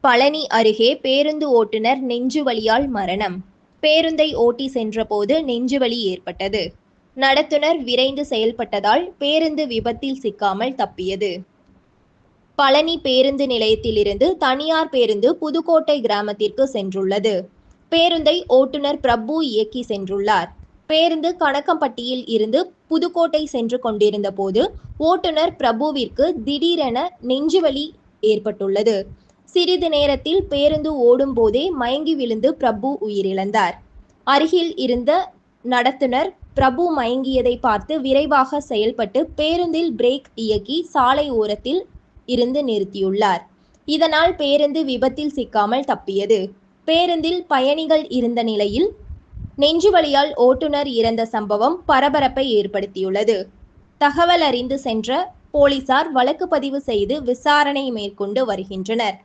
பழனி அருகே பேருந்து ஓட்டுநர் நெஞ்சுவலியால் மரணம். பேருந்தை ஓட்டி சென்றபோது நெஞ்சுவலி ஏற்பட்டது. நடத்துனர் விரைந்து செயல்பட்டதால் பேருந்து விபத்தில் சிக்காமல் தப்பியது. பழனி பேருந்து நிலையத்திலிருந்து தனியார் பேருந்து புதுக்கோட்டை கிராமத்திற்கு சென்றுள்ளது. பேருந்தை ஓட்டுநர் பிரபு இயக்கி சென்றுள்ளார். பேருந்து கணக்கம்பட்டியில் இருந்து புதுக்கோட்டை சென்று கொண்டிருந்த போது ஓட்டுநர் பிரபுவிற்கு திடீரென நெஞ்சுவலி ஏற்பட்டுள்ளது. சிறிது நேரத்தில் பேருந்து ஓடும் போதே மயங்கி விழுந்து பிரபு உயிரிழந்தார். அருகில் இருந்த நடத்துனர் பிரபு மயங்கியதை பார்த்து விரைவாக செயல்பட்டு பேருந்தில் பிரேக் இயக்கி சாலை ஓரத்தில் இருந்து நிறுத்தியுள்ளார். இதனால் பேருந்து விபத்தில் சிக்காமல் தப்பியது. பேருந்தில் பயணிகள் இருந்த நிலையில் நெஞ்சுவலியால் ஓட்டுநர் இறந்த சம்பவம் பரபரப்பை ஏற்படுத்தியுள்ளது. தகவல் அறிந்து சென்ற போலீசார் வழக்கு பதிவு செய்து விசாரணை மேற்கொண்டு வருகின்றனர்.